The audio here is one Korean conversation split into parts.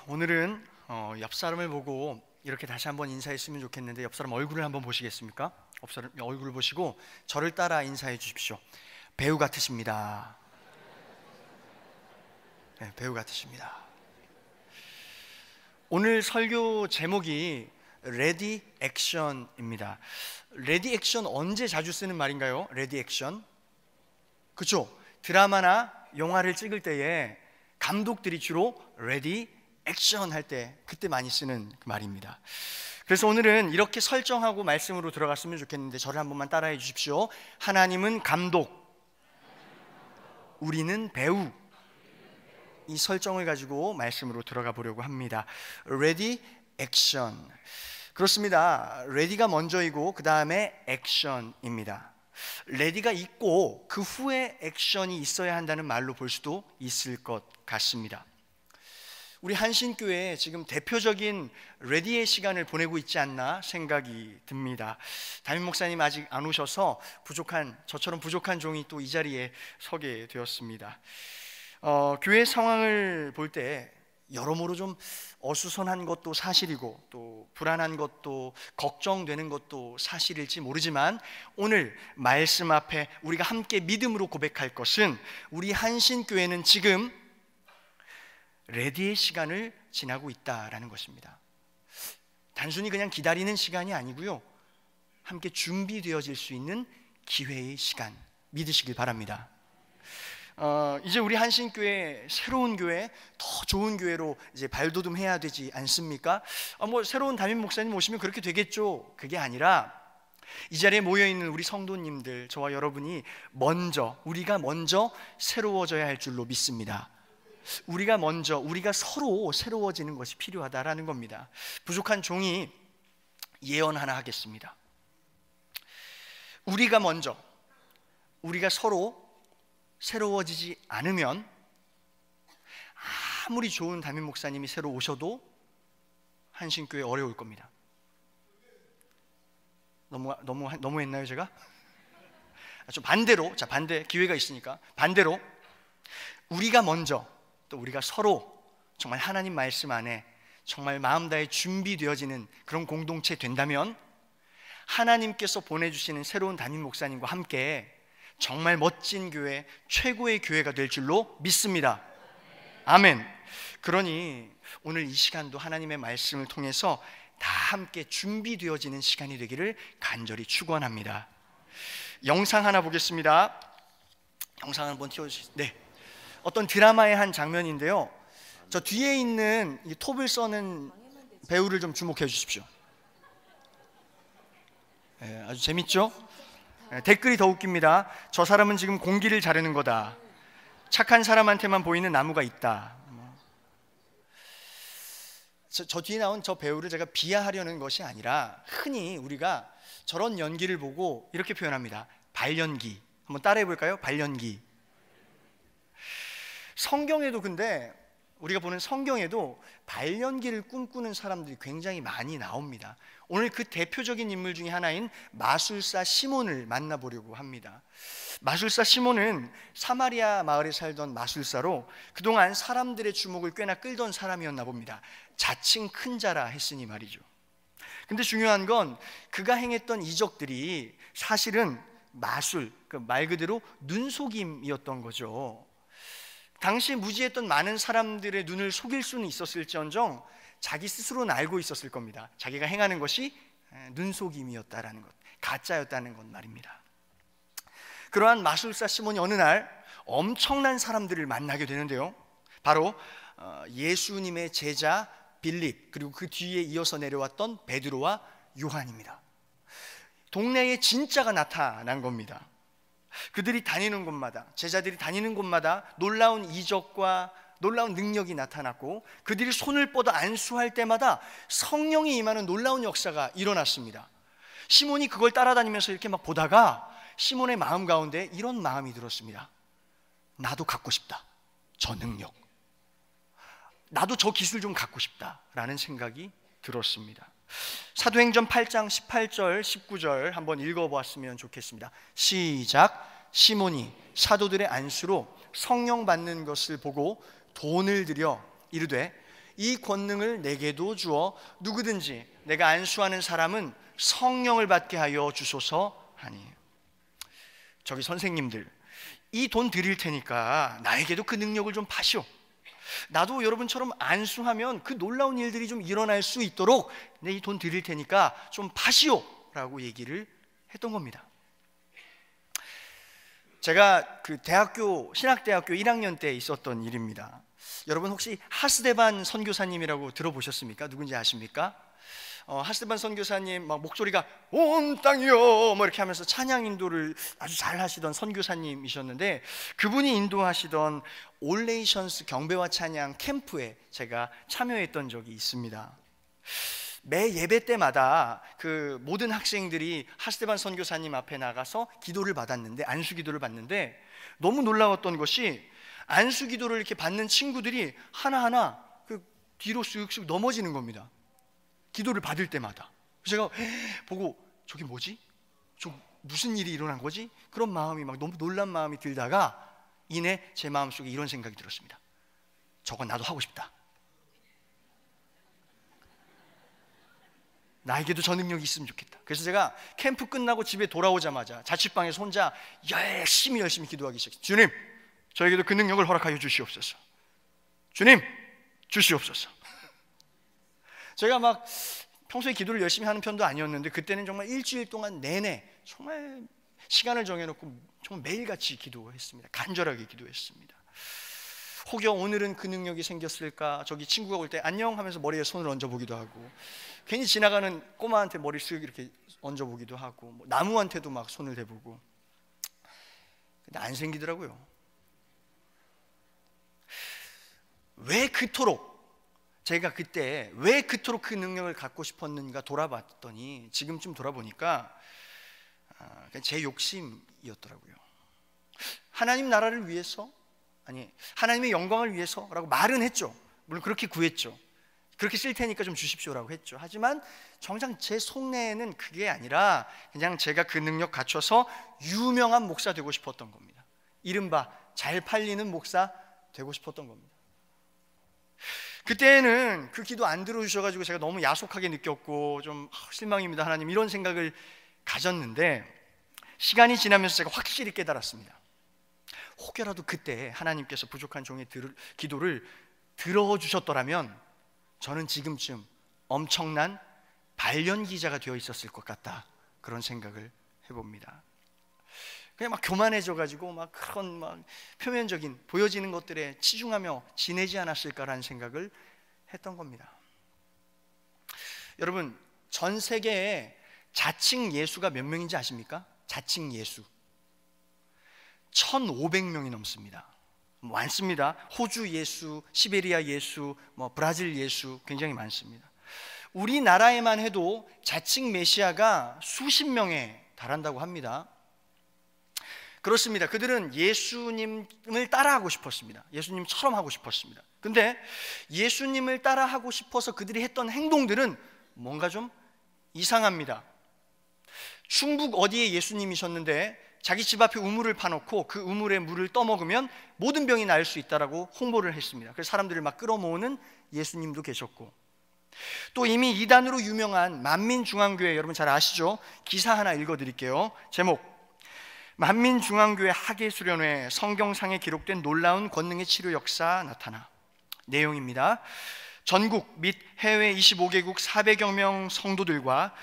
오늘은 옆 사람을 보고 이렇게 다시 한번 인사했으면 좋겠는데, 옆 사람 얼굴을 한번 보시겠습니까? 옆 사람 얼굴을 보시고 저를 따라 인사해 주십시오. 배우 같으십니다. 네, 배우 같으십니다. 오늘 설교 제목이 레디 액션입니다. 레디 액션 언제 자주 쓰는 말인가요? 레디 액션. 그렇죠? 드라마나 영화를 찍을 때에 감독들이 주로 레디 액션 할 때 그때 많이 쓰는 그 말입니다. 그래서 오늘은 이렇게 설정하고 말씀으로 들어갔으면 좋겠는데, 저를 한 번만 따라해 주십시오. 하나님은 감독, 우리는 배우. 이 설정을 가지고 말씀으로 들어가 보려고 합니다. 레디 액션. 그렇습니다. 레디가 먼저이고 그 다음에 액션입니다. 레디가 있고 그 후에 액션이 있어야 한다는 말로 볼 수도 있을 것 같습니다. 우리 한신교회에 지금 대표적인 레디의 시간을 보내고 있지 않나 생각이 듭니다. 담임 목사님 아직 안 오셔서 저처럼 부족한 종이 또 이 자리에 서게 되었습니다. 교회 상황을 볼 때 여러모로 좀 어수선한 것도 사실이고 또 불안한 것도 걱정되는 것도 사실일지 모르지만, 오늘 말씀 앞에 우리가 함께 믿음으로 고백할 것은, 우리 한신교회는 지금 레디의 시간을 지나고 있다라는 것입니다. 단순히 그냥 기다리는 시간이 아니고요, 함께 준비되어질 수 있는 기회의 시간, 믿으시길 바랍니다. 이제 우리 한신교회, 새로운 교회, 더 좋은 교회로 이제 발돋움해야 되지 않습니까? 새로운 담임 목사님 오시면 그렇게 되겠죠. 그게 아니라 이 자리에 모여있는 우리 성도님들, 저와 여러분이 우리가 먼저 새로워져야 할 줄로 믿습니다. 우리가 서로 새로워지는 것이 필요하다라는 겁니다. 부족한 종이 예언 하나 하겠습니다. 우리가 서로 새로워지지 않으면 아무리 좋은 담임 목사님이 새로 오셔도 한신교회 어려울 겁니다. 너무 했나요 제가? 좀 반대로, 반대 기회가 있으니까 반대로, 우리가 서로 정말 하나님 말씀 안에 정말 마음 다해 준비되어지는 그런 공동체 된다면, 하나님께서 보내주시는 새로운 담임 목사님과 함께 정말 멋진 교회, 최고의 교회가 될 줄로 믿습니다. 아멘. 그러니 오늘 이 시간도 하나님의 말씀을 통해서 다 함께 준비되어지는 시간이 되기를 간절히 축원합니다. 영상 하나 보겠습니다. 영상 한번 띄워주시죠. 네. 어떤 드라마의 한 장면인데요, 저 뒤에 있는 이 톱을 써는 배우를 좀 주목해 주십시오. 네, 아주 재밌죠? 댓글이 더 웃깁니다. 저 사람은 지금 공기를 자르는 거다. 착한 사람한테만 보이는 나무가 있다. 저 뒤에 나온 저 배우를 제가 비하하려는 것이 아니라, 흔히 우리가 저런 연기를 보고 이렇게 표현합니다. 발연기. 한번 따라해 볼까요? 발연기. 근데 우리가 보는 성경에도 발연기를 꿈꾸는 사람들이 굉장히 많이 나옵니다. 오늘 그 대표적인 인물 중에 하나인 마술사 시몬을 만나보려고 합니다. 마술사 시몬은 사마리아 마을에 살던 마술사로 그동안 사람들의 주목을 꽤나 끌던 사람이었나 봅니다. 자칭 큰 자라 했으니 말이죠. 근데 중요한 건 그가 행했던 이적들이 사실은 말 그대로 눈속임이었던 거죠. 당시 무지했던 많은 사람들의 눈을 속일 수는 있었을지언정 자기 스스로는 알고 있었을 겁니다. 자기가 행하는 것이 눈속임이었다라는 것, 가짜였다는 것 말입니다. 그러한 마술사 시몬이 어느 날 엄청난 사람들을 만나게 되는데요, 바로 예수님의 제자 빌립, 그리고 그 뒤에 이어서 내려왔던 베드로와 요한입니다. 동네에 진짜가 나타난 겁니다. 그들이 다니는 곳마다, 제자들이 다니는 곳마다 놀라운 이적과 놀라운 능력이 나타났고, 그들이 손을 뻗어 안수할 때마다 성령이 임하는 놀라운 역사가 일어났습니다. 시몬이 그걸 따라다니면서 이렇게 막 보다가 시몬의 마음 가운데 이런 마음이 들었습니다. 나도 갖고 싶다, 저 능력. 나도 저 기술 좀 갖고 싶다라는 생각이 들었습니다. 사도행전 8장 18절 19절 한번 읽어보았으면 좋겠습니다. 시작. 시몬이 사도들의 안수로 성령 받는 것을 보고 돈을 들여 이르되 이 권능을 내게도 주어 누구든지 내가 안수하는 사람은 성령을 받게 하여 주소서 하니. 저기 선생님들, 이 돈 드릴 테니까 나에게도 그 능력을 좀 파시오. 나도 여러분처럼 안수하면 그 놀라운 일들이 좀 일어날 수 있도록 내 이 돈 드릴 테니까 좀 파시오 라고 얘기를 했던 겁니다. 제가 그 신학대학교 1학년 때 있었던 일입니다. 여러분 혹시 하스데반 선교사님이라고 들어보셨습니까? 누군지 아십니까? 하스데반 선교사님 막 목소리가 온 땅이요 뭐 이렇게 하면서 찬양 인도를 아주 잘 하시던 선교사님이셨는데, 그분이 인도하시던 올레이션스 경배와 찬양 캠프에 제가 참여했던 적이 있습니다. 매 예배 때마다 그 모든 학생들이 하스데반 선교사님 앞에 나가서 기도를 받았는데, 안수 기도를 받는데, 너무 놀라웠던 것이 안수 기도를 이렇게 받는 친구들이 하나하나 그 뒤로 쓱쓱 넘어지는 겁니다. 기도를 받을 때마다. 제가 보고 저게 뭐지? 무슨 일이 일어난 거지? 그런 마음이 막 너무 놀란 마음이 들다가 이내 제 마음속에 이런 생각이 들었습니다. 저건 나도 하고 싶다. 나에게도 저 능력이 있으면 좋겠다. 그래서 제가 캠프 끝나고 집에 돌아오자마자 자취방에서 혼자 열심히 기도하기 시작했어요. 주님, 저에게도 그 능력을 허락하여 주시옵소서. 주님, 주시옵소서. 제가 막 평소에 기도를 열심히 하는 편도 아니었는데, 그때는 정말 일주일 동안 내내 정말 시간을 정해놓고 정말 매일같이 기도했습니다. 간절하게 기도했습니다. 혹여 오늘은 그 능력이 생겼을까? 저기 친구가 올 때 안녕 하면서 머리에 손을 얹어보기도 하고, 괜히 지나가는 꼬마한테 머리 쓱 이렇게 얹어보기도 하고, 뭐 나무한테도 막 손을 대보고. 근데 안 생기더라고요. 왜 그토록 제가 그때 왜 그토록 그 능력을 갖고 싶었는가 돌아봤더니, 지금쯤 돌아보니까 제 욕심이었더라고요. 하나님 나라를 위해서, 아니 하나님의 영광을 위해서라고 말은 했죠. 물론 그렇게 구했죠. 그렇게 쓸 테니까 좀 주십시오라고 했죠. 하지만 정작 제 속내에는 그게 아니라 그냥 제가 그 능력 갖춰서 유명한 목사 되고 싶었던 겁니다. 이른바 잘 팔리는 목사 되고 싶었던 겁니다. 그때는 그 기도 안 들어주셔가지고 제가 너무 야속하게 느꼈고 좀 실망입니다 하나님, 이런 생각을 가졌는데, 시간이 지나면서 제가 확실히 깨달았습니다. 혹여라도 그때 하나님께서 부족한 종의 기도를 들어주셨더라면 저는 지금쯤 엄청난 발연기자가 되어 있었을 것 같다, 그런 생각을 해봅니다. 그냥 막 교만해져가지고 막 그런 막 표면적인 보여지는 것들에 치중하며 지내지 않았을까라는 생각을 했던 겁니다. 여러분, 전 세계에 자칭 예수가 몇 명인지 아십니까? 자칭 예수 1,500명이 넘습니다. 많습니다. 호주 예수, 시베리아 예수, 브라질 예수 굉장히 많습니다. 우리나라에만 해도 자칭 메시아가 수십 명에 달한다고 합니다. 그렇습니다. 그들은 예수님을 따라하고 싶었습니다. 예수님처럼 하고 싶었습니다. 근데 예수님을 따라하고 싶어서 그들이 했던 행동들은 뭔가 좀 이상합니다. 충북 어디에 예수님이셨는데 자기 집 앞에 우물을 파놓고 그 우물에 물을 떠먹으면 모든 병이 나을 수 있다라고 홍보를 했습니다. 그래서 사람들을 막 끌어모으는 예수님도 계셨고, 또 이미 이단으로 유명한 만민중앙교회, 여러분 잘 아시죠? 기사 하나 읽어드릴게요. 제목: 만민중앙교회 학예수련회 성경상에 기록된 놀라운 권능의 치료 역사 나타나. 내용입니다. 전국 및 해외 25개국 400여 명 성도들과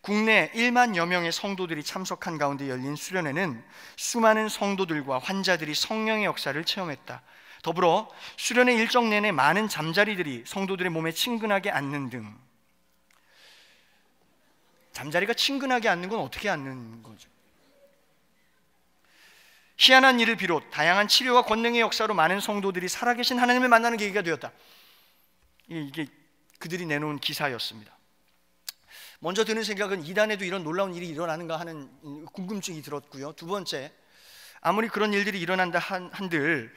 국내 1만여 명의 성도들이 참석한 가운데 열린 수련회는 수많은 성도들과 환자들이 성령의 역사를 체험했다. 더불어 수련회 일정 내내 많은 잠자리들이 성도들의 몸에 친근하게 앉는 등. 잠자리가 친근하게 앉는 건 어떻게 앉는 거죠? 희한한 일을 비롯 다양한 치료와 권능의 역사로 많은 성도들이 살아계신 하나님을 만나는 계기가 되었다. 이게 그들이 내놓은 기사였습니다. 먼저 드는 생각은 이단에도 이런 놀라운 일이 일어나는가 하는 궁금증이 들었고요. 두 번째, 아무리 그런 일들이 일어난다 한들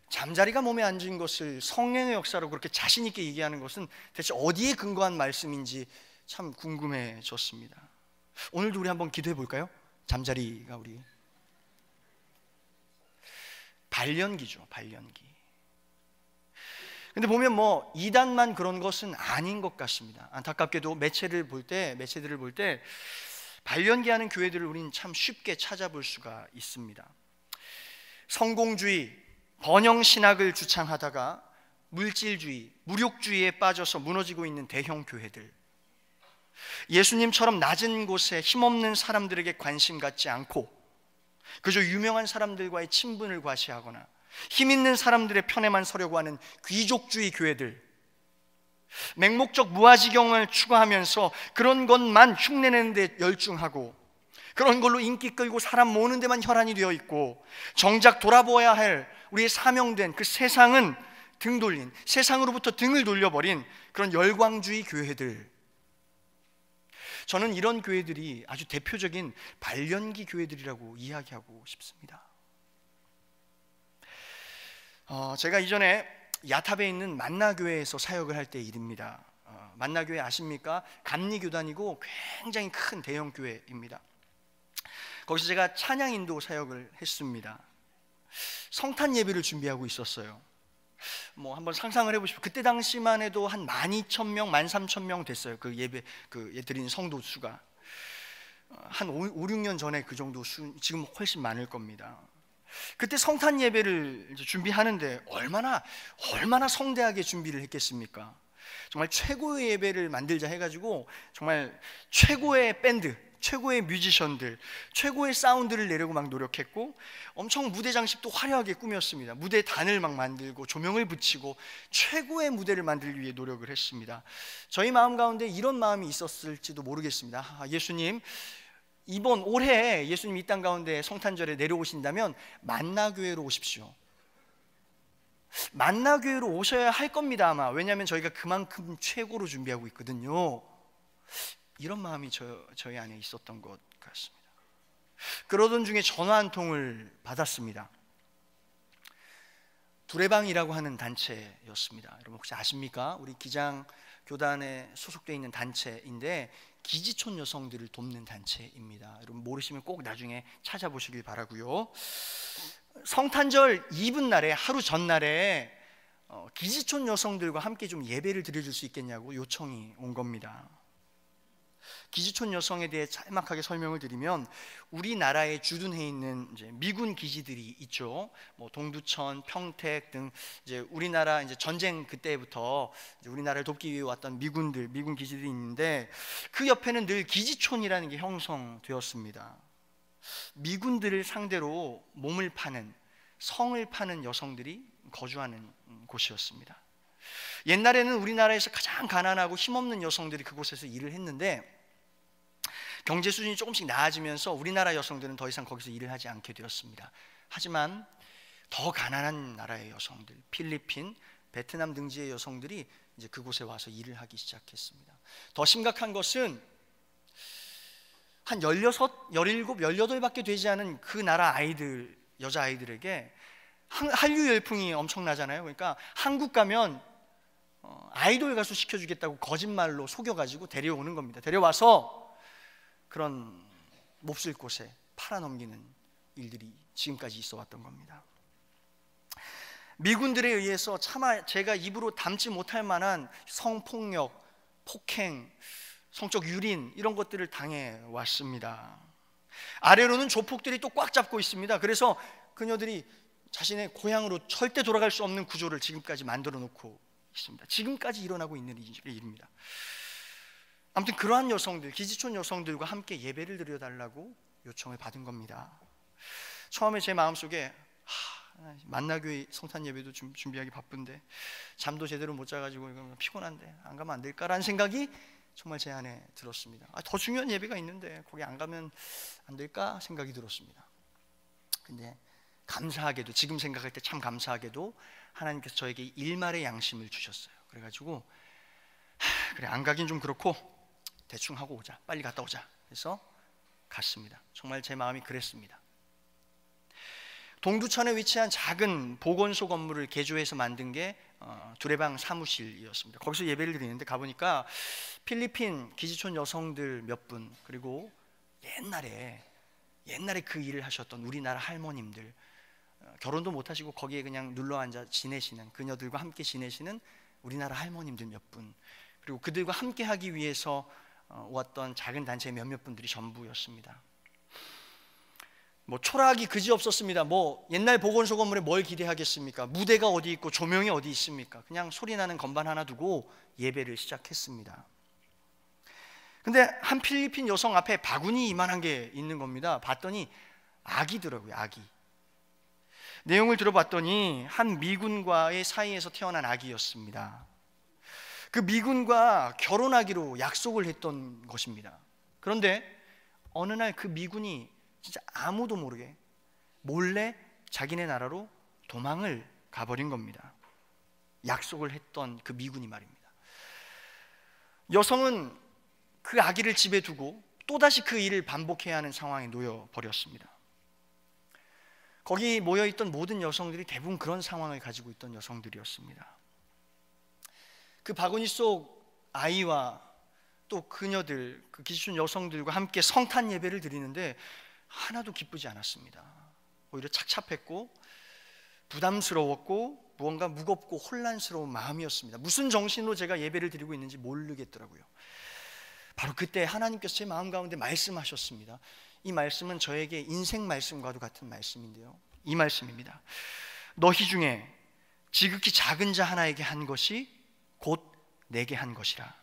잠자리가 몸에 앉은 것을 성령의 역사로 그렇게 자신 있게 얘기하는 것은 대체 어디에 근거한 말씀인지 참 궁금해졌습니다. 오늘도 우리 한번 기도해 볼까요? 잠자리가 우리 발연기죠, 발연기. 근데 보면 뭐 이단만 그런 것은 아닌 것 같습니다. 안타깝게도 매체들을 볼 때 발연기하는 교회들을 우리는 참 쉽게 찾아볼 수가 있습니다. 성공주의, 번영 신학을 주창하다가 물질주의, 무력주의에 빠져서 무너지고 있는 대형 교회들, 예수님처럼 낮은 곳에 힘없는 사람들에게 관심 갖지 않고 그저 유명한 사람들과의 친분을 과시하거나 힘 있는 사람들의 편에만 서려고 하는 귀족주의 교회들, 맹목적 무아지경을 추구하면서 그런 것만 흉내내는 데 열중하고 그런 걸로 인기 끌고 사람 모으는 데만 혈안이 되어 있고, 정작 돌아보아야 할 우리의 사명된 그 세상은 등 돌린, 세상으로부터 등을 돌려버린 그런 열광주의 교회들, 저는 이런 교회들이 아주 대표적인 발연기 교회들이라고 이야기하고 싶습니다. 제가 이전에 야탑에 있는 만나교회에서 사역을 할 때 일입니다. 만나교회 아십니까? 감리교단이고 굉장히 큰 대형 교회입니다. 거기서 제가 찬양 인도 사역을 했습니다. 성탄 예배를 준비하고 있었어요. 뭐 한번 상상을 해보십시오. 그때 당시만 해도 한 12,000명, 13,000명 됐어요. 그 예배, 드린 성도 수가 한 5, 6년 전에 그 정도 수, 지금 훨씬 많을 겁니다. 그때 성탄 예배를 준비하는데 얼마나 성대하게 준비를 했겠습니까? 정말 최고의 예배를 만들자 해가지고 정말 최고의 밴드, 최고의 뮤지션들, 최고의 사운드를 내려고 막 노력했고, 엄청 무대 장식도 화려하게 꾸몄습니다. 무대 단을 막 만들고 조명을 붙이고 최고의 무대를 만들기 위해 노력을 했습니다. 저희 마음 가운데 이런 마음이 있었을지도 모르겠습니다. 예수님, 이번 올해 예수님 이 땅 가운데 성탄절에 내려오신다면 만나교회로 오십시오. 만나교회로 오셔야 할 겁니다 아마. 왜냐하면 저희가 그만큼 최고로 준비하고 있거든요. 이런 마음이 저희 안에 있었던 것 같습니다. 그러던 중에 전화 한 통을 받았습니다. 두레방이라고 하는 단체였습니다. 여러분 혹시 아십니까? 우리 기장교단에 소속되어 있는 단체인데 기지촌 여성들을 돕는 단체입니다. 여러분 모르시면 꼭 나중에 찾아보시길 바라고요. 성탄절 이브 날에, 하루 전날에 기지촌 여성들과 함께 좀 예배를 드려줄 수 있겠냐고 요청이 온 겁니다. 기지촌 여성에 대해 짤막하게 설명을 드리면, 우리나라에 주둔해 있는 이제 미군 기지들이 있죠. 뭐 동두천, 평택 등 이제 우리나라 이제 전쟁 그때부터 이제 우리나라를 돕기 위해 왔던 미군 기지들이 있는데, 그 옆에는 늘 기지촌이라는 게 형성되었습니다. 미군들을 상대로 몸을 파는, 성을 파는 여성들이 거주하는 곳이었습니다. 옛날에는 우리나라에서 가장 가난하고 힘없는 여성들이 그곳에서 일을 했는데, 경제 수준이 조금씩 나아지면서 우리나라 여성들은 더 이상 거기서 일을 하지 않게 되었습니다. 하지만 더 가난한 나라의 여성들, 필리핀, 베트남 등지의 여성들이 이제 그곳에 와서 일을 하기 시작했습니다. 더 심각한 것은 한 16, 17, 18밖에 되지 않은 그 나라 아이들, 여자아이들에게 한류 열풍이 엄청나잖아요. 그러니까 한국 가면 아이돌 가수 시켜주겠다고 거짓말로 속여가지고 데려오는 겁니다. 데려와서 그런 몹쓸 곳에 팔아넘기는 일들이 지금까지 있어 왔던 겁니다. 미군들에 의해서 차마 제가 입으로 담지 못할 만한 성폭력, 폭행, 성적 유린, 이런 것들을 당해 왔습니다. 아래로는 조폭들이 또 꽉 잡고 있습니다. 그래서 그녀들이 자신의 고향으로 절대 돌아갈 수 없는 구조를 지금까지 만들어 놓고 있습니다. 지금까지 일어나고 있는 일입니다. 아무튼 그러한 여성들, 기지촌 여성들과 함께 예배를 드려달라고 요청을 받은 겁니다. 처음에 제 마음속에 만나교회 성탄 예배도 준비하기 바쁜데, 잠도 제대로 못 자가지고 이거 피곤한데 안 가면 안 될까라는 생각이 정말 제 안에 들었습니다. 더 중요한 예배가 있는데 거기 안 가면 안 될까 생각이 들었습니다. 근데 감사하게도, 지금 생각할 때 참 감사하게도 하나님께서 저에게 일말의 양심을 주셨어요. 그래가지고 그래, 안 가긴 좀 그렇고 대충 하고 오자, 빨리 갔다 오자 그래서 갔습니다. 정말 제 마음이 그랬습니다. 동두천에 위치한 작은 보건소 건물을 개조해서 만든 게 두레방 사무실이었습니다. 거기서 예배를 드리는데 가보니까 필리핀 기지촌 여성들 몇 분, 그리고 옛날에 그 일을 하셨던 우리나라 할머님들, 결혼도 못하시고 거기에 그냥 눌러앉아 지내시는, 그녀들과 함께 지내시는 우리나라 할머님들 몇 분, 그리고 그들과 함께 하기 위해서 왔던 작은 단체의 몇몇 분들이 전부였습니다. 뭐 초라하기 그지없었습니다. 뭐 옛날 보건소 건물에 뭘 기대하겠습니까? 무대가 어디 있고 조명이 어디 있습니까? 그냥 소리나는 건반 하나 두고 예배를 시작했습니다. 근데 한 필리핀 여성 앞에 바구니 이만한 게 있는 겁니다. 봤더니 아기더라고요. 아기. 내용을 들어봤더니 한 미군과의 사이에서 태어난 아기였습니다. 그 미군과 결혼하기로 약속을 했던 것입니다. 그런데 어느 날 그 미군이 진짜 아무도 모르게 몰래 자기네 나라로 도망을 가버린 겁니다. 약속을 했던 그 미군이 말입니다. 여성은 그 아기를 집에 두고 또다시 그 일을 반복해야 하는 상황에 놓여 버렸습니다. 거기 모여있던 모든 여성들이 대부분 그런 상황을 가지고 있던 여성들이었습니다. 그 바구니 속 아이와 또 그녀들, 그 기준 여성들과 함께 성탄 예배를 드리는데 하나도 기쁘지 않았습니다. 오히려 착잡했고 부담스러웠고 무언가 무겁고 혼란스러운 마음이었습니다. 무슨 정신으로 제가 예배를 드리고 있는지 모르겠더라고요. 바로 그때 하나님께서 제 마음 가운데 말씀하셨습니다. 이 말씀은 저에게 인생 말씀과도 같은 말씀인데요, 이 말씀입니다. 너희 중에 지극히 작은 자 하나에게 한 것이 곧 내게 한 것이라.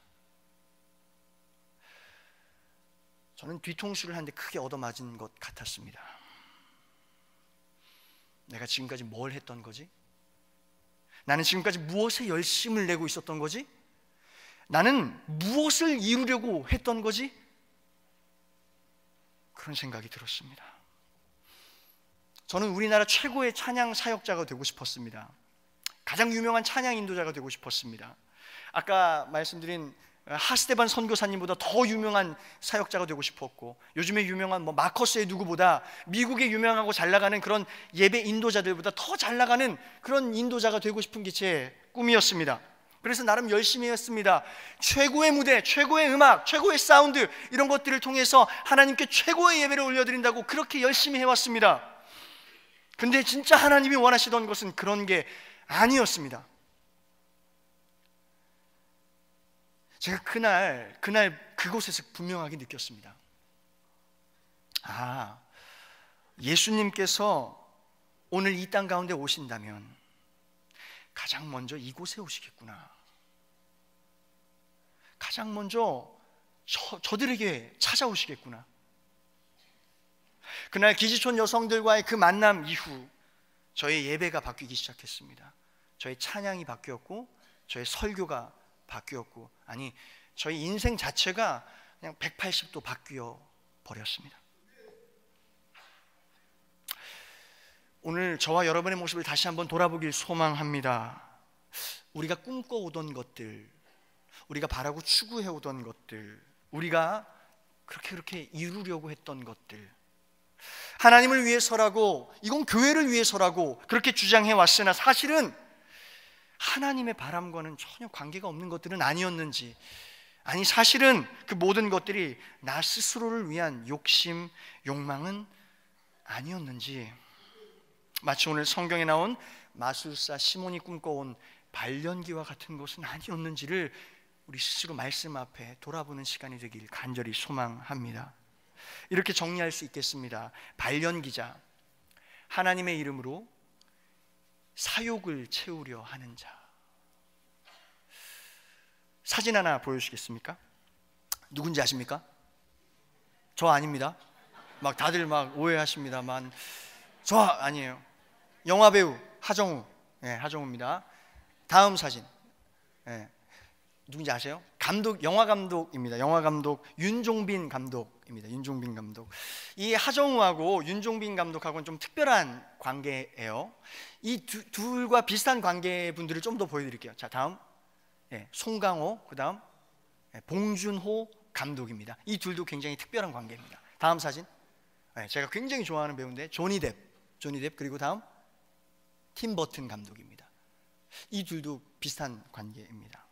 저는 뒤통수를 한 대 크게 얻어맞은 것 같았습니다. 내가 지금까지 뭘 했던 거지? 나는 지금까지 무엇에 열심을 내고 있었던 거지? 나는 무엇을 이루려고 했던 거지? 그런 생각이 들었습니다. 저는 우리나라 최고의 찬양 사역자가 되고 싶었습니다. 가장 유명한 찬양 인도자가 되고 싶었습니다. 아까 말씀드린 하스데반 선교사님보다 더 유명한 사역자가 되고 싶었고, 요즘에 유명한 뭐 마커스의 누구보다 미국에 유명하고 잘 나가는 그런 예배 인도자들보다 더 잘 나가는 그런 인도자가 되고 싶은 게 제 꿈이었습니다. 그래서 나름 열심히 했습니다. 최고의 무대, 최고의 음악, 최고의 사운드, 이런 것들을 통해서 하나님께 최고의 예배를 올려드린다고 그렇게 열심히 해왔습니다. 근데 진짜 하나님이 원하시던 것은 그런 게 아니었습니다. 제가 그날 그곳에서 분명하게 느꼈습니다. 아, 예수님께서 오늘 이 땅 가운데 오신다면 가장 먼저 이곳에 오시겠구나. 가장 먼저 저들에게 찾아오시겠구나. 그날 기지촌 여성들과의 그 만남 이후 저의 예배가 바뀌기 시작했습니다. 저의 찬양이 바뀌었고, 저의 설교가 바뀌었고, 아니 저희 인생 자체가 그냥 180도 바뀌어 버렸습니다. 오늘 저와 여러분의 모습을 다시 한번 돌아보길 소망합니다. 우리가 꿈꿔오던 것들, 우리가 바라고 추구해오던 것들, 우리가 그렇게 이루려고 했던 것들, 하나님을 위해서라고, 이건 교회를 위해서라고 그렇게 주장해 왔으나 사실은 하나님의 바람과는 전혀 관계가 없는 것들은 아니었는지, 아니 사실은 그 모든 것들이 나 스스로를 위한 욕심, 욕망은 아니었는지, 마치 오늘 성경에 나온 마술사 시몬이 꿈꿔온 발연기와 같은 것은 아니었는지를 우리 스스로 말씀 앞에 돌아보는 시간이 되길 간절히 소망합니다. 이렇게 정리할 수 있겠습니다. 발연기자, 하나님의 이름으로 사욕을 채우려 하는 자. 사진 하나 보여주시겠습니까? 누군지 아십니까? 저 아닙니다. 막 다들 막 오해하십니다만 저 아니에요. 영화배우 하정우, 하정우입니다. 다음 사진, 누군지 아세요? 감독, 영화 감독입니다. 영화 감독 윤종빈 감독입니다. 윤종빈 감독. 이 하정우하고 윤종빈 감독하고는 좀 특별한 관계예요. 이 둘과 비슷한 관계 분들을 좀 더 보여드릴게요. 자, 다음, 송강호, 그 다음 봉준호 감독입니다. 이 둘도 굉장히 특별한 관계입니다. 다음 사진, 제가 굉장히 좋아하는 배우인데 조니 뎁, 그리고 다음 팀 버튼 감독입니다. 이 둘도 비슷한 관계입니다.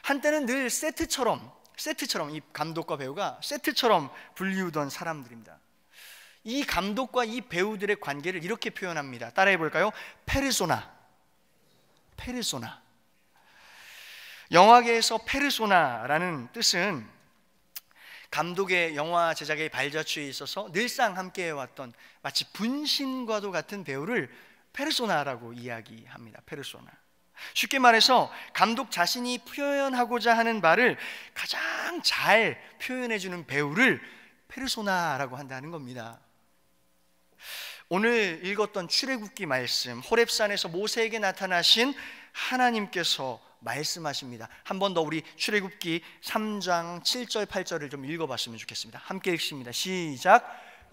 한때는 늘 세트처럼 이 감독과 배우가 세트처럼 불리우던 사람들입니다. 이 감독과 이 배우들의 관계를 이렇게 표현합니다. 따라해 볼까요? 페르소나. 페르소나. 영화계에서 페르소나라는 뜻은 감독의 영화 제작의 발자취에 있어서 늘상 함께 해왔던 마치 분신과도 같은 배우를 페르소나라고 이야기합니다. 페르소나. 쉽게 말해서 감독 자신이 표현하고자 하는 바를 가장 잘 표현해주는 배우를 페르소나라고 한다는 겁니다. 오늘 읽었던 출애굽기 말씀, 호렙산에서 모세에게 나타나신 하나님께서 말씀하십니다. 한 번 더 우리 출애굽기 3장 7절 8절을 좀 읽어봤으면 좋겠습니다. 함께 읽습니다. 시작.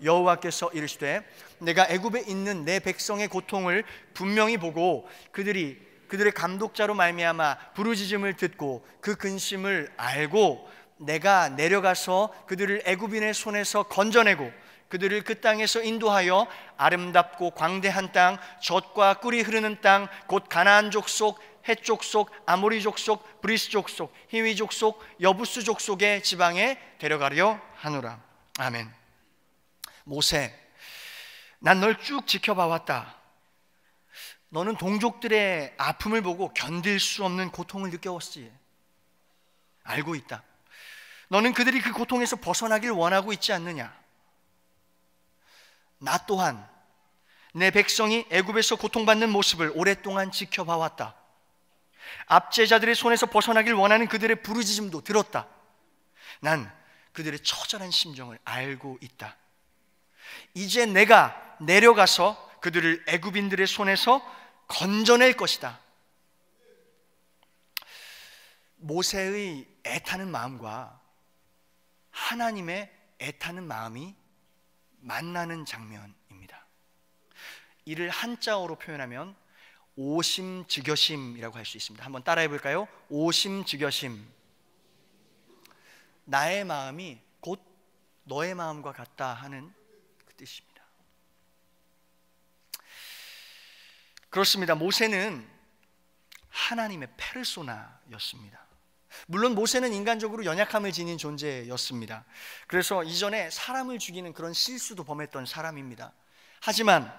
여호와께서 이르시되 내가 애굽에 있는 내 백성의 고통을 분명히 보고 그들의 감독자로 말미암아 부르짖음을 듣고 그 근심을 알고 내가 내려가서 그들을 애굽인의 손에서 건져내고 그들을 그 땅에서 인도하여 아름답고 광대한 땅, 젖과 꿀이 흐르는 땅, 곧 가나안 족속, 헷 족속, 아모리 족속, 브리스 족속, 히위 족속, 여부스 족속의 지방에 데려가려 하노라. 아멘. 모세, 난 널 쭉 지켜봐왔다. 너는 동족들의 아픔을 보고 견딜 수 없는 고통을 느껴왔지. 알고 있다. 너는 그들이 그 고통에서 벗어나길 원하고 있지 않느냐. 나 또한 내 백성이 애굽에서 고통받는 모습을 오랫동안 지켜봐왔다. 압제자들의 손에서 벗어나길 원하는 그들의 부르짖음도 들었다. 난 그들의 처절한 심정을 알고 있다. 이제 내가 내려가서 그들을 애굽인들의 손에서 건져낼 것이다. 모세의 애타는 마음과 하나님의 애타는 마음이 만나는 장면입니다. 이를 한자어로 표현하면 오심즉여심이라고 할 수 있습니다. 한번 따라해 볼까요? 오심즉여심. 나의 마음이 곧 너의 마음과 같다 하는 그 뜻입니다. 그렇습니다. 모세는 하나님의 페르소나였습니다. 물론 모세는 인간적으로 연약함을 지닌 존재였습니다. 그래서 이전에 사람을 죽이는 그런 실수도 범했던 사람입니다. 하지만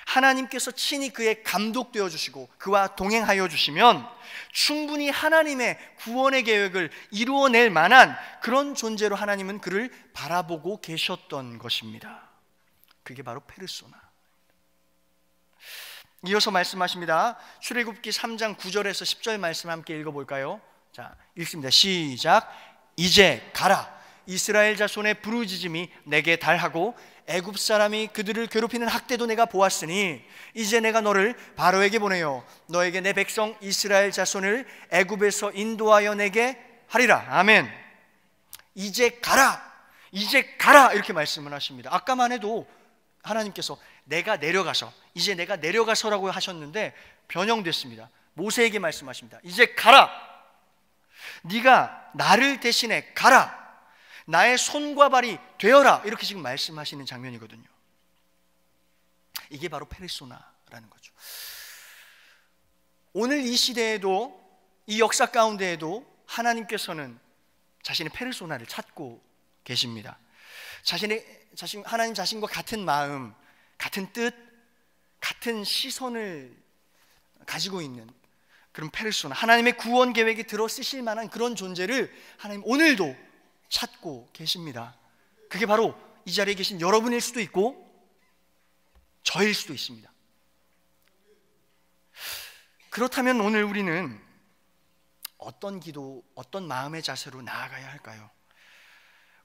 하나님께서 친히 그의 감독되어 주시고 그와 동행하여 주시면 충분히 하나님의 구원의 계획을 이루어낼 만한 그런 존재로 하나님은 그를 바라보고 계셨던 것입니다. 그게 바로 페르소나. 이어서 말씀하십니다. 출애굽기 3장 9절에서 10절 말씀 함께 읽어볼까요? 자, 읽습니다. 시작. 이제 가라. 이스라엘 자손의 부르짖음이 내게 달하고 애굽 사람이 그들을 괴롭히는 학대도 내가 보았으니 이제 내가 너를 바로에게 보내어 너에게 내 백성 이스라엘 자손을 애굽에서 인도하여 내게 하리라. 아멘. 이제 가라. 이제 가라. 이렇게 말씀을 하십니다. 아까만 해도 하나님께서 내가 내려가서, 이제 내가 내려가서라고 하셨는데 변형됐습니다. 모세에게 말씀하십니다. 이제 가라. 네가 나를 대신해 가라. 나의 손과 발이 되어라. 이렇게 지금 말씀하시는 장면이거든요. 이게 바로 페르소나라는 거죠. 오늘 이 시대에도, 이 역사 가운데에도 하나님께서는 자신의 페르소나를 찾고 계십니다. 하나님 자신과 같은 마음, 같은 뜻, 같은 시선을 가지고 있는 그런 페르소나, 하나님의 구원 계획에 들어 쓰실 만한 그런 존재를 하나님 오늘도 찾고 계십니다. 그게 바로 이 자리에 계신 여러분일 수도 있고 저일 수도 있습니다. 그렇다면 오늘 우리는 어떤 기도, 어떤 마음의 자세로 나아가야 할까요?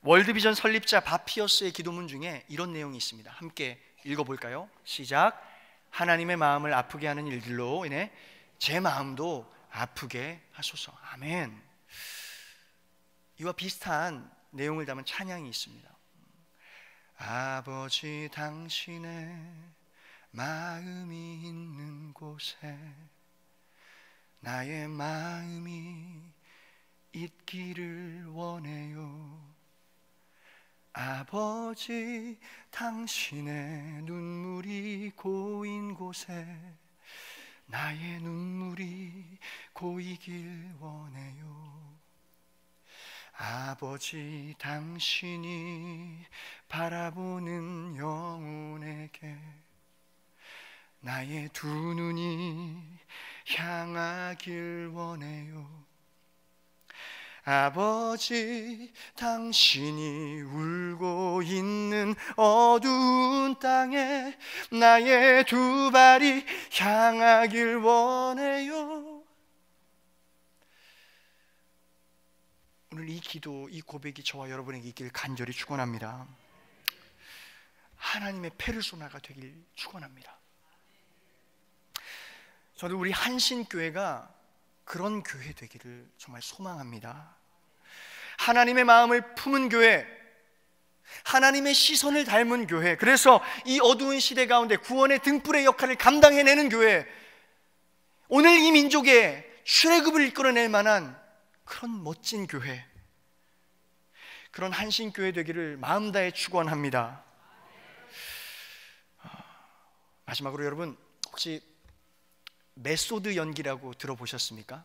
월드비전 설립자 바피어스의 기도문 중에 이런 내용이 있습니다. 함께 읽어볼까요? 시작. 하나님의 마음을 아프게 하는 일들로 인해 제 마음도 아프게 하소서. 아멘. 이와 비슷한 내용을 담은 찬양이 있습니다. 아버지 당신의 마음이 있는 곳에 나의 마음이 있기를 원해요. 아버지 당신의 눈물이 고인 곳에 나의 눈물이 고이길 원해요. 아버지 당신이 바라보는 영혼에게 나의 두 눈이 향하길 원해요. 아버지 당신이 울고 있는 어두운 땅에 나의 두 발이 향하길 원해요. 오늘 이 기도, 이 고백이 저와 여러분에게 있기를 간절히 축원합니다. 하나님의 페르소나가 되길 축원합니다. 저도 우리 한신교회가 그런 교회 되기를 정말 소망합니다. 하나님의 마음을 품은 교회, 하나님의 시선을 닮은 교회, 그래서 이 어두운 시대 가운데 구원의 등불의 역할을 감당해내는 교회, 오늘 이 민족의 출애굽을 이끌어낼 만한 그런 멋진 교회, 그런 한신교회 되기를 마음 다해 축원합니다. 마지막으로 여러분, 혹시 메소드 연기라고 들어보셨습니까?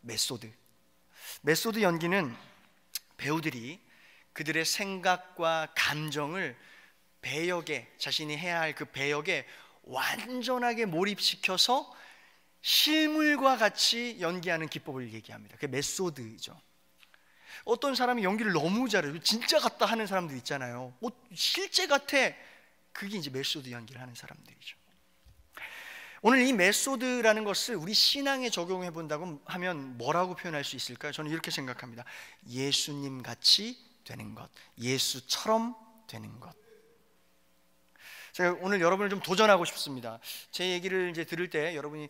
메소드 연기는 배우들이 그들의 생각과 감정을 배역에, 자신이 해야 할 그 배역에 완전하게 몰입시켜서 실물과 같이 연기하는 기법을 얘기합니다. 그게 메소드죠. 어떤 사람이 연기를 너무 잘해요. 진짜 같다 하는 사람들 있잖아요. 실제 같아. 그게 이제 메소드 연기를 하는 사람들이죠. 오늘 이 메소드라는 것을 우리 신앙에 적용해 본다고 하면 뭐라고 표현할 수 있을까요? 저는 이렇게 생각합니다. 예수님 같이 되는 것, 예수처럼 되는 것. 제가 오늘 여러분을 좀 도전하고 싶습니다. 제 얘기를 이제 들을 때 여러분이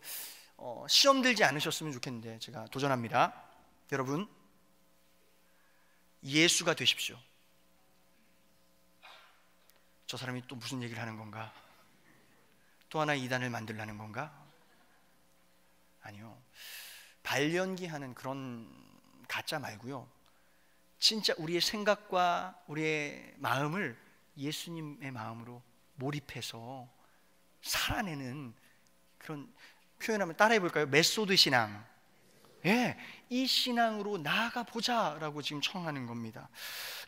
시험 들지 않으셨으면 좋겠는데 제가 도전합니다. 여러분, 예수가 되십시오. 저 사람이 또 무슨 얘기를 하는 건가? 또 하나 이단을 만들라는 건가? 아니요. 발연기하는 그런 가짜 말고요. 진짜 우리의 생각과 우리의 마음을 예수님의 마음으로 몰입해서 살아내는 그런, 표현하면 따라해 볼까요? 메소드 신앙. 예, 이 신앙으로 나아가 보자라고 지금 청하는 겁니다.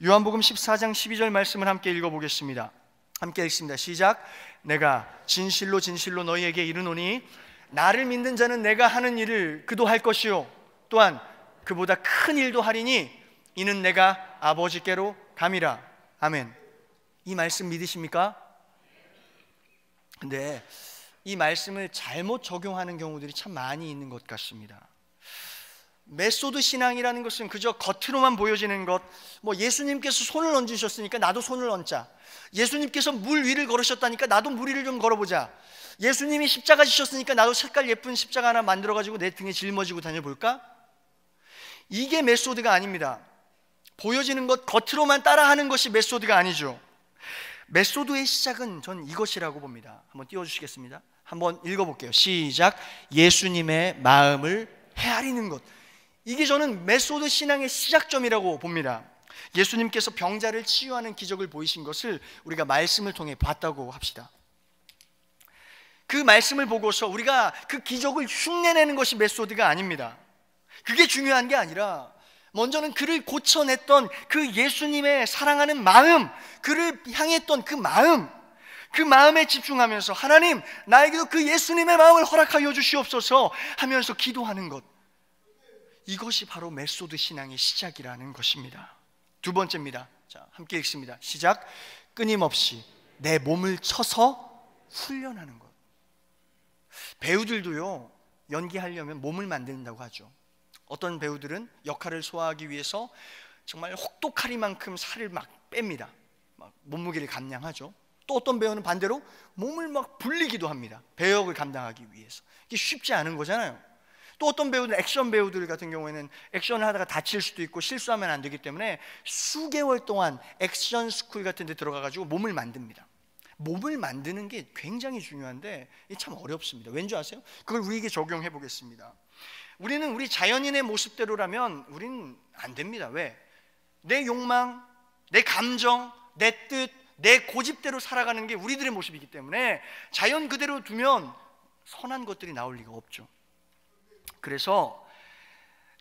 요한복음 14장 12절 말씀을 함께 읽어보겠습니다. 함께 읽습니다. 시작. 내가 진실로 진실로 너희에게 이르노니 나를 믿는 자는 내가 하는 일을 그도 할 것이요 또한 그보다 큰 일도 하리니 이는 내가 아버지께로 감이라. 아멘. 이 말씀 믿으십니까? 근데 이 말씀을 잘못 적용하는 경우들이 참 많이 있는 것 같습니다. 메소드 신앙이라는 것은 그저 겉으로만 보여지는 것, 뭐 예수님께서 손을 얹으셨으니까 나도 손을 얹자, 예수님께서 물 위를 걸으셨다니까 나도 물 위를 좀 걸어보자, 예수님이 십자가 지셨으니까 나도 색깔 예쁜 십자가 하나 만들어가지고 내 등에 짊어지고 다녀볼까? 이게 메소드가 아닙니다. 보여지는 것, 겉으로만 따라하는 것이 메소드가 아니죠. 메소드의 시작은 전 이것이라고 봅니다. 한번 띄워주시겠습니다. 한번 읽어볼게요. 시작. 예수님의 마음을 헤아리는 것. 이게 저는 메소드 신앙의 시작점이라고 봅니다. 예수님께서 병자를 치유하는 기적을 보이신 것을 우리가 말씀을 통해 봤다고 합시다. 그 말씀을 보고서 우리가 그 기적을 흉내내는 것이 메소드가 아닙니다. 그게 중요한 게 아니라 먼저는 그를 고쳐냈던 그 예수님의 사랑하는 마음, 그를 향했던 그 마음에 집중하면서 하나님, 나에게도 그 예수님의 마음을 허락하여 주시옵소서 하면서 기도하는 것, 이것이 바로 메소드 신앙의 시작이라는 것입니다. 두 번째입니다. 자, 함께 읽습니다. 시작. 끊임없이 내 몸을 쳐서 훈련하는 것. 배우들도요, 연기하려면 몸을 만든다고 하죠. 어떤 배우들은 역할을 소화하기 위해서 정말 혹독하리만큼 살을 막 뺍니다. 막 몸무게를 감량하죠. 또 어떤 배우는 반대로 몸을 막 불리기도 합니다. 배역을 감당하기 위해서. 이게 쉽지 않은 거잖아요. 또 어떤 배우들, 액션 배우들 같은 경우에는 액션을 하다가 다칠 수도 있고 실수하면 안 되기 때문에 수개월 동안 액션 스쿨 같은 데 들어가가지고 몸을 만듭니다. 몸을 만드는 게 굉장히 중요한데 이게 참 어렵습니다. 왠지 아세요? 그걸 우리에게 적용해 보겠습니다. 우리는 우리 자연인의 모습대로라면 우리는 안 됩니다. 왜? 내 욕망, 내 감정, 내 뜻, 내 고집대로 살아가는 게 우리들의 모습이기 때문에 자연 그대로 두면 선한 것들이 나올 리가 없죠. 그래서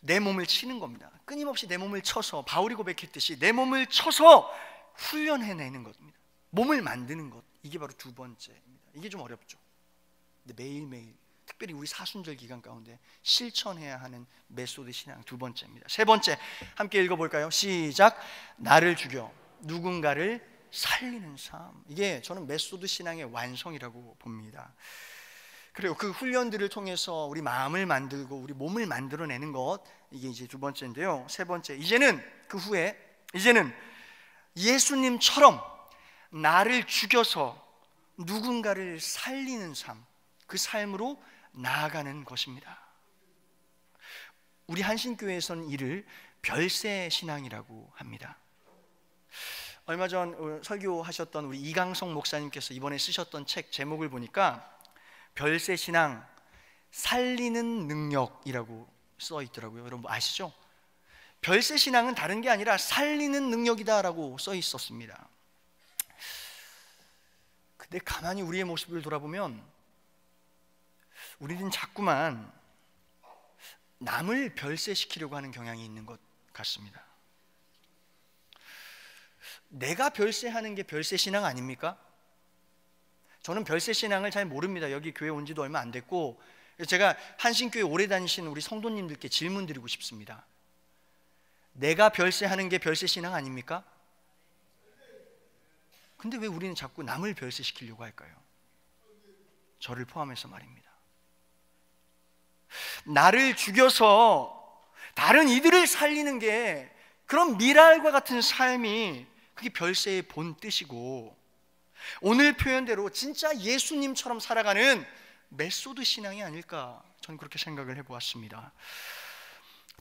내 몸을 치는 겁니다. 끊임없이 내 몸을 쳐서, 바울이 고백했듯이 내 몸을 쳐서 훈련해내는 겁니다. 몸을 만드는 것, 이게 바로 두 번째입니다. 이게 좀 어렵죠. 근데 매일매일, 특별히 우리 사순절 기간 가운데 실천해야 하는 메소드 신앙 두 번째입니다. 세 번째, 함께 읽어볼까요? 시작. 나를 죽여 누군가를 살리는 삶. 이게 저는 메소드 신앙의 완성이라고 봅니다. 그리고 그 훈련들을 통해서 우리 마음을 만들고 우리 몸을 만들어내는 것, 이게 이제 두 번째인데요. 세 번째, 이제는 그 후에 이제는 예수님처럼 나를 죽여서 누군가를 살리는 삶, 그 삶으로 나아가는 것입니다. 우리 한신교회에서는 이를 별세 신앙이라고 합니다. 얼마 전 설교하셨던 우리 이강성 목사님께서 이번에 쓰셨던 책 제목을 보니까 별세 신앙, 살리는 능력이라고 써 있더라고요. 여러분 아시죠? 별세 신앙은 다른 게 아니라 살리는 능력이다라고 써 있었습니다. 근데 가만히 우리의 모습을 돌아보면 우리는 자꾸만 남을 별세시키려고 하는 경향이 있는 것 같습니다. 내가 별세하는 게 별세 신앙 아닙니까? 저는 별세 신앙을 잘 모릅니다. 여기 교회 온 지도 얼마 안 됐고, 제가 한신교회 오래 다니신 우리 성도님들께 질문 드리고 싶습니다. 내가 별세하는 게 별세 신앙 아닙니까? 근데 왜 우리는 자꾸 남을 별세시키려고 할까요? 저를 포함해서 말입니다. 나를 죽여서 다른 이들을 살리는 게, 그런 미랄과 같은 삶이 그게 별세의 본 뜻이고, 오늘 표현대로 진짜 예수님처럼 살아가는 메소드 신앙이 아닐까, 저는 그렇게 생각을 해보았습니다.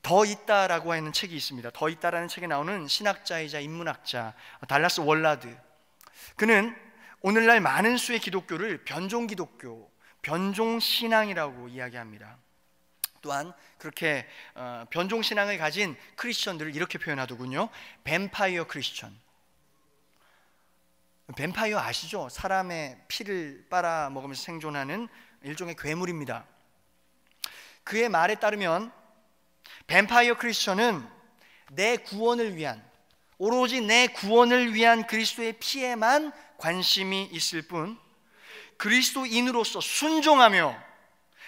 더 있다라고 하는 책이 있습니다. 더 있다라는 책에 나오는 신학자이자 인문학자 달라스 월라드, 그는 오늘날 많은 수의 기독교를 변종기독교, 변종신앙이라고 이야기합니다. 또한 그렇게 변종신앙을 가진 크리스천들을 이렇게 표현하더군요. 뱀파이어 크리스천. 뱀파이어 아시죠? 사람의 피를 빨아먹으면서 생존하는 일종의 괴물입니다. 그의 말에 따르면 뱀파이어 크리스천은 내 구원을 위한, 오로지 내 구원을 위한 그리스도의 피에만 관심이 있을 뿐, 그리스도인으로서 순종하며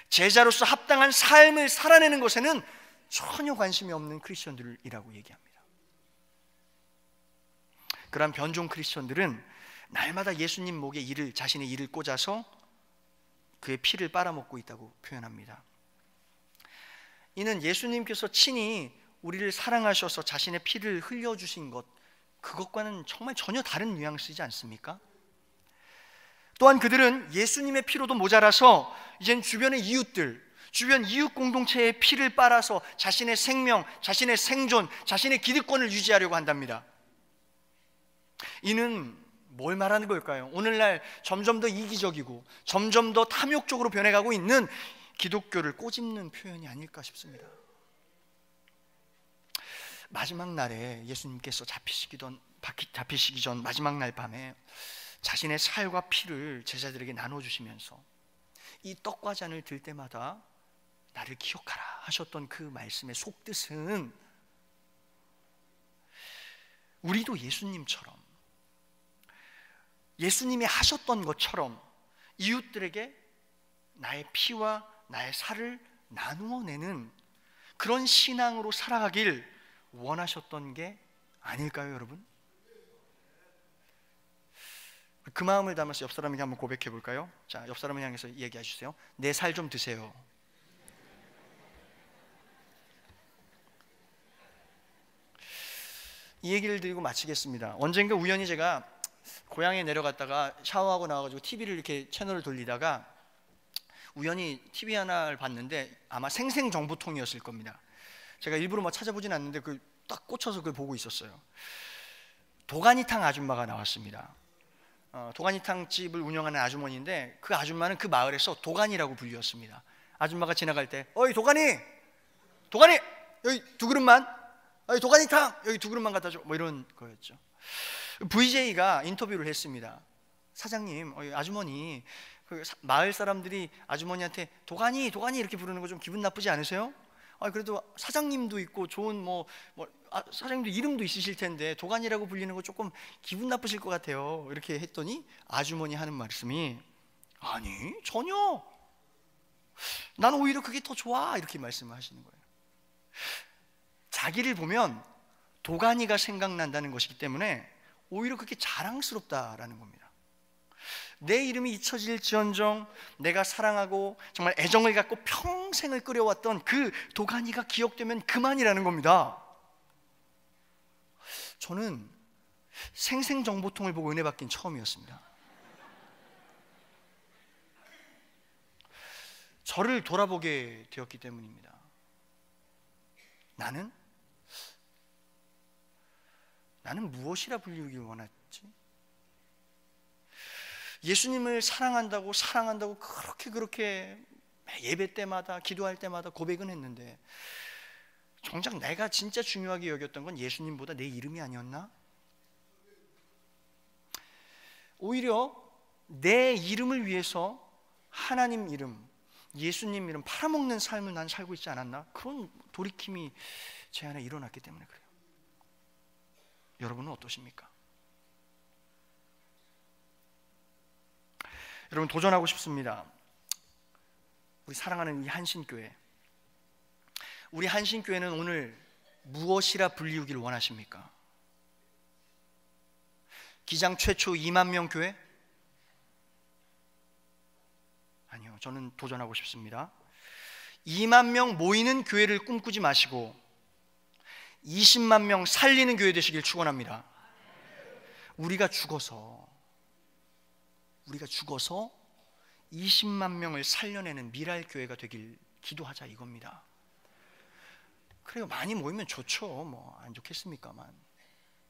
제자로서 합당한 삶을 살아내는 것에는 전혀 관심이 없는 크리스천들이라고 얘기합니다. 그러한 변종 크리스천들은 날마다 예수님 목에 자신의 이를 꽂아서 그의 피를 빨아먹고 있다고 표현합니다. 이는 예수님께서 친히 우리를 사랑하셔서 자신의 피를 흘려주신 것, 그것과는 정말 전혀 다른 뉘앙스이지 않습니까? 또한 그들은 예수님의 피로도 모자라서 이젠 주변의 이웃들, 주변 이웃 공동체의 피를 빨아서 자신의 생명, 자신의 생존, 자신의 기득권을 유지하려고 한답니다. 이는 뭘 말하는 걸까요? 오늘날 점점 더 이기적이고 점점 더 탐욕적으로 변해가고 있는 기독교를 꼬집는 표현이 아닐까 싶습니다. 마지막 날에 예수님께서 잡히시기 전 마지막 날 밤에 자신의 살과 피를 제자들에게 나눠주시면서 이 떡과 잔을 들 때마다 나를 기억하라 하셨던 그 말씀의 속뜻은, 우리도 예수님처럼, 예수님이 하셨던 것처럼 이웃들에게 나의 피와 나의 살을 나누어 내는 그런 신앙으로 살아가길 원하셨던 게 아닐까요, 여러분? 그 마음을 담아서 옆 사람에게 한번 고백해 볼까요? 자, 옆 사람을 향해서 얘기해 주세요. 내 살 좀 드세요. 이 얘기를 드리고 마치겠습니다. 언젠가 우연히 제가 고향에 내려갔다가 샤워하고 나와가지고 TV를 이렇게 채널을 돌리다가 우연히 TV 하나를 봤는데 아마 생생정보통이었을 겁니다. 제가 일부러 막 찾아보진 않는데 딱 꽂혀서 그걸 보고 있었어요. 도가니탕 아줌마가 나왔습니다. 도가니탕 집을 운영하는 아주머니인데, 그 아줌마는 그 마을에서 도가니라고 불렸습니다. 아줌마가 지나갈 때 어이 도가니! 도가니! 여기 2그릇만! 어이 도가니탕! 여기 2그릇만 갖다 줘! 뭐 이런 거였죠. VJ가 인터뷰를 했습니다. 사장님, 아주머니, 그 마을 사람들이 아주머니한테 도가니 이렇게 부르는 거 좀 기분 나쁘지 않으세요? 그래도 사장님도 있고 좋은 사장님도 이름도 있으실 텐데 도가니라고 불리는 거 조금 기분 나쁘실 것 같아요. 이렇게 했더니 아주머니 하는 말씀이 아니 전혀, 난 오히려 그게 더 좋아, 이렇게 말씀을 하시는 거예요. 자기를 보면 도가니가 생각난다는 것이기 때문에 오히려 그게 자랑스럽다라는 겁니다. 내 이름이 잊혀질지언정 내가 사랑하고 정말 애정을 갖고 평생을 끓여왔던 그 도가니가 기억되면 그만이라는 겁니다. 저는 생생정보통을 보고 은혜 받긴 처음이었습니다. 저를 돌아보게 되었기 때문입니다. 나는 무엇이라 불리우길 원했지? 예수님을 사랑한다고 그렇게 예배 때마다 기도할 때마다 고백은 했는데 정작 내가 진짜 중요하게 여겼던 건 예수님보다 내 이름이 아니었나? 오히려 내 이름을 위해서 하나님 이름, 예수님 이름 팔아먹는 삶을 난 살고 있지 않았나? 그런 돌이킴이 제 안에 일어났기 때문에 그래요. 여러분은 어떠십니까? 여러분, 도전하고 싶습니다. 우리 사랑하는 이 한신교회, 우리 한신교회는 오늘 무엇이라 불리우길 원하십니까? 기장 최초 2만 명 교회? 아니요, 저는 도전하고 싶습니다. 2만 명 모이는 교회를 꿈꾸지 마시고 20만 명 살리는 교회 되시길 축원합니다. 우리가 죽어서 20만 명을 살려내는 미랄 교회가 되길 기도하자, 이겁니다. 그래요, 많이 모이면 좋죠. 안 좋겠습니까만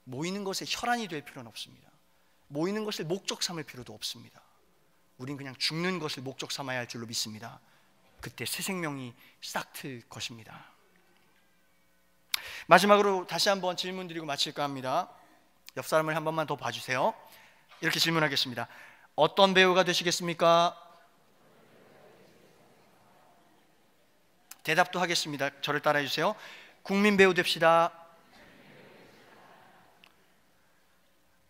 모이는 것에 혈안이 될 필요는 없습니다. 모이는 것을 목적 삼을 필요도 없습니다. 우린 그냥 죽는 것을 목적 삼아야 할 줄로 믿습니다. 그때 새 생명이 싹 틀 것입니다. 마지막으로 다시 한번 질문 드리고 마칠까 합니다. 옆 사람을 한 번만 더 봐주세요. 이렇게 질문하겠습니다. 어떤 배우가 되시겠습니까? 대답도 하겠습니다. 저를 따라해 주세요. 국민 배우 됩시다.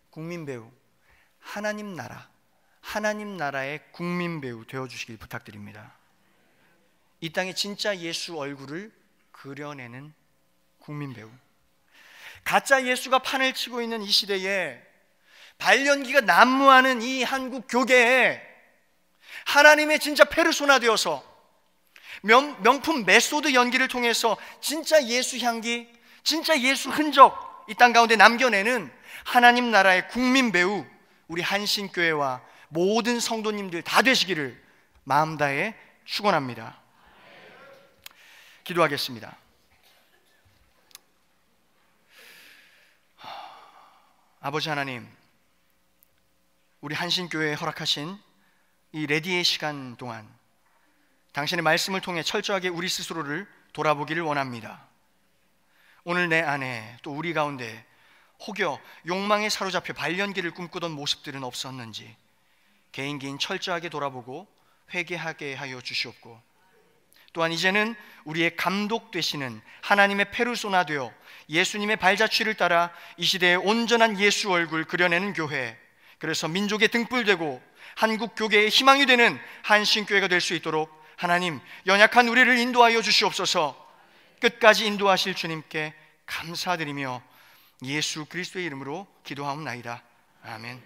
국민 배우, 하나님 나라의 국민 배우 되어주시길 부탁드립니다. 이 땅에 진짜 예수 얼굴을 그려내는 국민 배우, 가짜 예수가 판을 치고 있는 이 시대에 발연기가 난무하는 이 한국 교계에 하나님의 진짜 페르소나 되어서 명품 메소드 연기를 통해서 진짜 예수 향기, 진짜 예수 흔적 이 땅 가운데 남겨내는 하나님 나라의 국민 배우, 우리 한신교회와 모든 성도님들 다 되시기를 마음 다해 축원합니다. 기도하겠습니다. 아버지 하나님, 우리 한신교회에 허락하신 이 레디의 시간 동안 당신의 말씀을 통해 철저하게 우리 스스로를 돌아보기를 원합니다. 오늘 내 안에 또 우리 가운데 혹여 욕망에 사로잡혀 발연기를 꿈꾸던 모습들은 없었는지 개인 철저하게 돌아보고 회개하게 하여 주시옵고, 또한 이제는 우리의 감독 되시는 하나님의 페르소나 되어 예수님의 발자취를 따라 이 시대의 온전한 예수 얼굴 그려내는 교회, 그래서 민족의 등불되고 한국 교계의 희망이 되는 한신교회가 될 수 있도록 하나님, 연약한 우리를 인도하여 주시옵소서. 끝까지 인도하실 주님께 감사드리며 예수 그리스도의 이름으로 기도하옵나이다. 아멘.